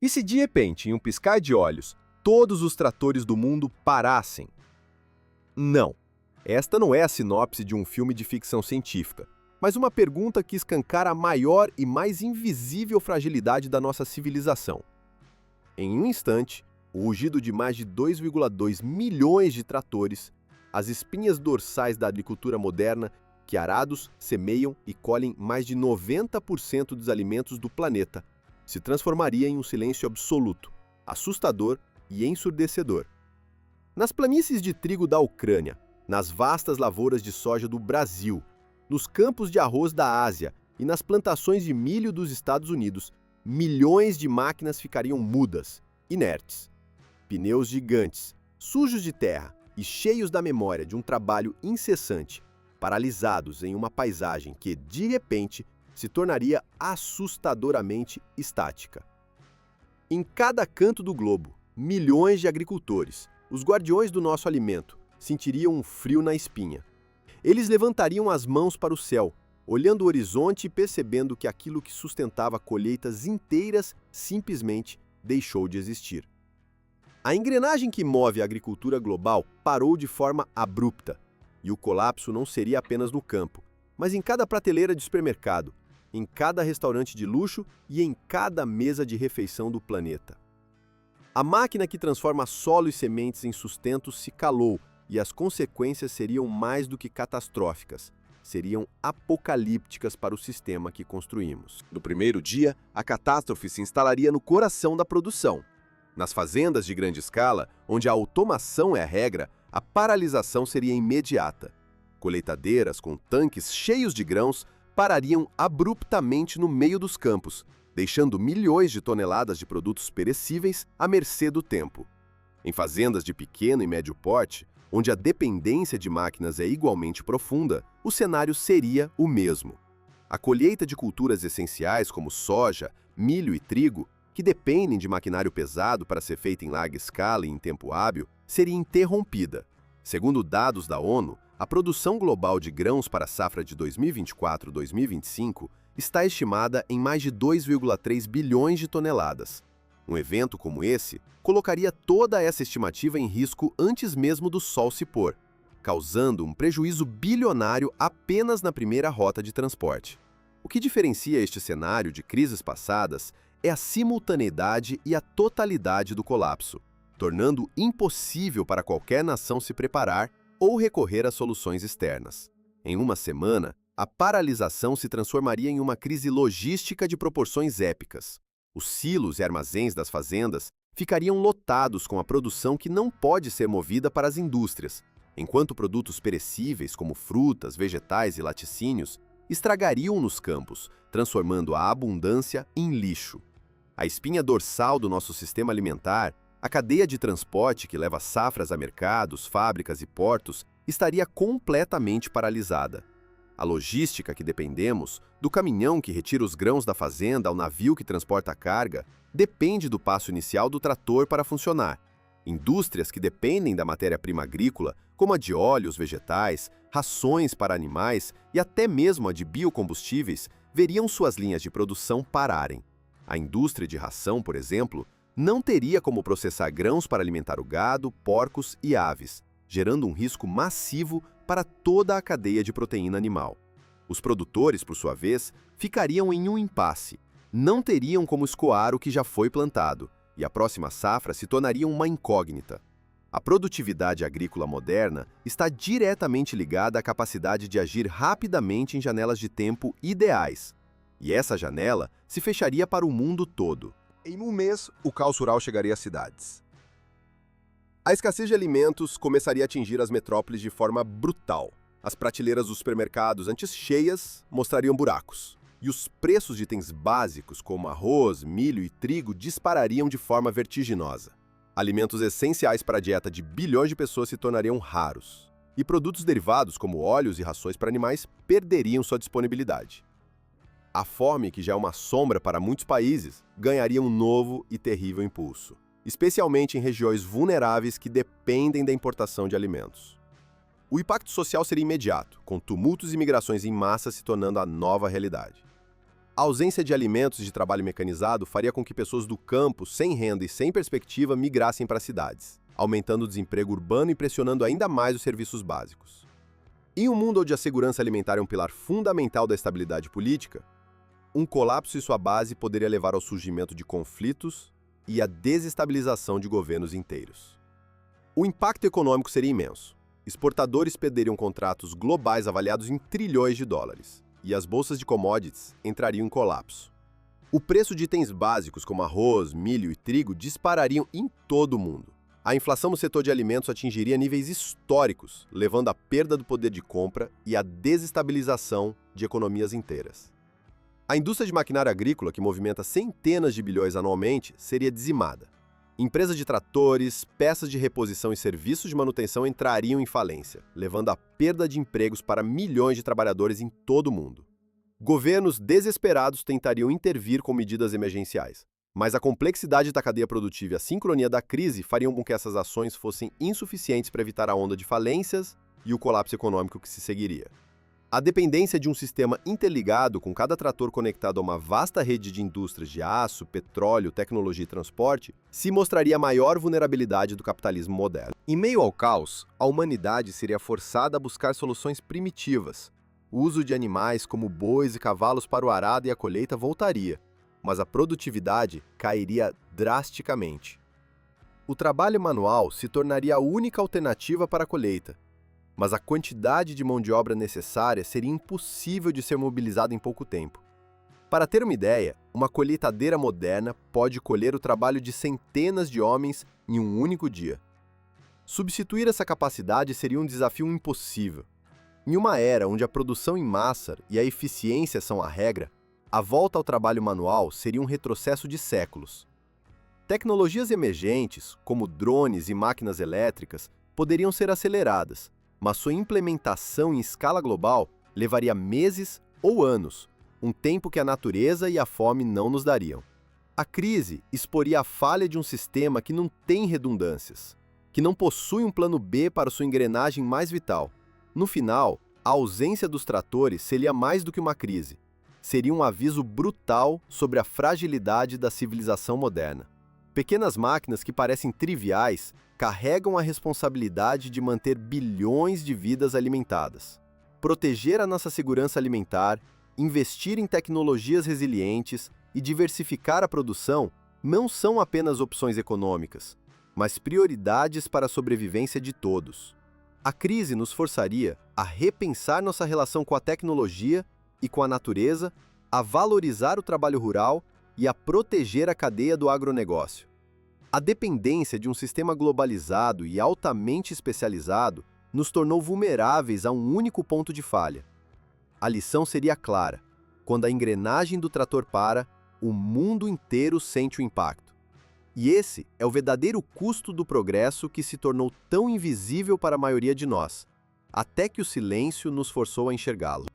E se de repente, em um piscar de olhos, todos os tratores do mundo parassem? Não. Esta não é a sinopse de um filme de ficção científica, mas uma pergunta que escancara a maior e mais invisível fragilidade da nossa civilização. Em um instante, o rugido de mais de 2,2 milhões de tratores, as espinhas dorsais da agricultura moderna, que arados, semeiam e colhem mais de 90% dos alimentos do planeta, se transformaria em um silêncio absoluto, assustador e ensurdecedor. Nas planícies de trigo da Ucrânia, nas vastas lavouras de soja do Brasil, nos campos de arroz da Ásia e nas plantações de milho dos Estados Unidos, milhões de máquinas ficariam mudas, inertes. Pneus gigantes, sujos de terra e cheios da memória de um trabalho incessante, paralisados em uma paisagem que, de repente, se tornaria assustadoramente estática. Em cada canto do globo, milhões de agricultores, os guardiões do nosso alimento, sentiriam um frio na espinha. Eles levantariam as mãos para o céu, olhando o horizonte e percebendo que aquilo que sustentava colheitas inteiras simplesmente deixou de existir. A engrenagem que move a agricultura global parou de forma abrupta, e o colapso não seria apenas no campo, mas em cada prateleira de supermercado, em cada restaurante de luxo e em cada mesa de refeição do planeta. A máquina que transforma solo e sementes em sustento se calou, e as consequências seriam mais do que catastróficas, seriam apocalípticas para o sistema que construímos. No primeiro dia, a catástrofe se instalaria no coração da produção. Nas fazendas de grande escala, onde a automação é a regra, a paralisação seria imediata. Colheitadeiras com tanques cheios de grãos parariam abruptamente no meio dos campos, deixando milhões de toneladas de produtos perecíveis à mercê do tempo. Em fazendas de pequeno e médio porte, onde a dependência de máquinas é igualmente profunda, o cenário seria o mesmo. A colheita de culturas essenciais como soja, milho e trigo, que dependem de maquinário pesado para ser feita em larga escala e em tempo hábil, seria interrompida. Segundo dados da ONU, a produção global de grãos para a safra de 2024-2025 está estimada em mais de 2,3 bilhões de toneladas. Um evento como esse colocaria toda essa estimativa em risco antes mesmo do sol se pôr, causando um prejuízo bilionário apenas na primeira rota de transporte. O que diferencia este cenário de crises passadas é a simultaneidade e a totalidade do colapso, tornando impossível para qualquer nação se preparar ou recorrer a soluções externas. Em uma semana, a paralisação se transformaria em uma crise logística de proporções épicas. Os silos e armazéns das fazendas ficariam lotados com a produção que não pode ser movida para as indústrias, enquanto produtos perecíveis como frutas, vegetais e laticínios estragariam nos campos, transformando a abundância em lixo. A espinha dorsal do nosso sistema alimentar, a cadeia de transporte que leva safras a mercados, fábricas e portos, estaria completamente paralisada. A logística que dependemos, do caminhão que retira os grãos da fazenda ao navio que transporta a carga, depende do passo inicial do trator para funcionar. Indústrias que dependem da matéria-prima agrícola, como a de óleos vegetais, rações para animais e até mesmo a de biocombustíveis, veriam suas linhas de produção pararem. A indústria de ração, por exemplo, não teria como processar grãos para alimentar o gado, porcos e aves, gerando um risco massivo para toda a cadeia de proteína animal. Os produtores, por sua vez, ficariam em um impasse. Não teriam como escoar o que já foi plantado, e a próxima safra se tornaria uma incógnita. A produtividade agrícola moderna está diretamente ligada à capacidade de agir rapidamente em janelas de tempo ideais. E essa janela se fecharia para o mundo todo. Em um mês, o caos rural chegaria às cidades. A escassez de alimentos começaria a atingir as metrópoles de forma brutal. As prateleiras dos supermercados, antes cheias, mostrariam buracos. E os preços de itens básicos, como arroz, milho e trigo, disparariam de forma vertiginosa. Alimentos essenciais para a dieta de bilhões de pessoas se tornariam raros. E produtos derivados, como óleos e rações para animais, perderiam sua disponibilidade. A fome, que já é uma sombra para muitos países, ganharia um novo e terrível impulso, especialmente em regiões vulneráveis que dependem da importação de alimentos. O impacto social seria imediato, com tumultos e migrações em massa se tornando a nova realidade. A ausência de alimentos e de trabalho mecanizado faria com que pessoas do campo, sem renda e sem perspectiva, migrassem para as cidades, aumentando o desemprego urbano e pressionando ainda mais os serviços básicos. Em um mundo onde a segurança alimentar é um pilar fundamental da estabilidade política, um colapso em sua base poderia levar ao surgimento de conflitos e à desestabilização de governos inteiros. O impacto econômico seria imenso. Exportadores perderiam contratos globais avaliados em trilhões de dólares, e as bolsas de commodities entrariam em colapso. O preço de itens básicos como arroz, milho e trigo disparariam em todo o mundo. A inflação no setor de alimentos atingiria níveis históricos, levando à perda do poder de compra e à desestabilização de economias inteiras. A indústria de maquinária agrícola, que movimenta centenas de bilhões anualmente, seria dizimada. Empresas de tratores, peças de reposição e serviços de manutenção entrariam em falência, levando à perda de empregos para milhões de trabalhadores em todo o mundo. Governos desesperados tentariam intervir com medidas emergenciais, mas a complexidade da cadeia produtiva e a sincronia da crise fariam com que essas ações fossem insuficientes para evitar a onda de falências e o colapso econômico que se seguiria. A dependência de um sistema interligado, com cada trator conectado a uma vasta rede de indústrias de aço, petróleo, tecnologia e transporte, se mostraria a maior vulnerabilidade do capitalismo moderno. Em meio ao caos, a humanidade seria forçada a buscar soluções primitivas. O uso de animais como bois e cavalos para o arado e a colheita voltaria, mas a produtividade cairia drasticamente. O trabalho manual se tornaria a única alternativa para a colheita, mas a quantidade de mão de obra necessária seria impossível de ser mobilizada em pouco tempo. Para ter uma ideia, uma colheitadeira moderna pode colher o trabalho de centenas de homens em um único dia. Substituir essa capacidade seria um desafio impossível. Em uma era onde a produção em massa e a eficiência são a regra, a volta ao trabalho manual seria um retrocesso de séculos. Tecnologias emergentes, como drones e máquinas elétricas, poderiam ser aceleradas, mas sua implementação em escala global levaria meses ou anos, um tempo que a natureza e a fome não nos dariam. A crise exporia a falha de um sistema que não tem redundâncias, que não possui um plano B para sua engrenagem mais vital. No final, a ausência dos tratores seria mais do que uma crise. Seria um aviso brutal sobre a fragilidade da civilização moderna. Pequenas máquinas que parecem triviais carregam a responsabilidade de manter bilhões de vidas alimentadas. Proteger a nossa segurança alimentar, investir em tecnologias resilientes e diversificar a produção não são apenas opções econômicas, mas prioridades para a sobrevivência de todos. A crise nos forçaria a repensar nossa relação com a tecnologia e com a natureza, a valorizar o trabalho rural e a proteger a cadeia do agronegócio. A dependência de um sistema globalizado e altamente especializado nos tornou vulneráveis a um único ponto de falha. A lição seria clara: quando a engrenagem do trator para, o mundo inteiro sente o impacto. E esse é o verdadeiro custo do progresso que se tornou tão invisível para a maioria de nós, até que o silêncio nos forçou a enxergá-lo.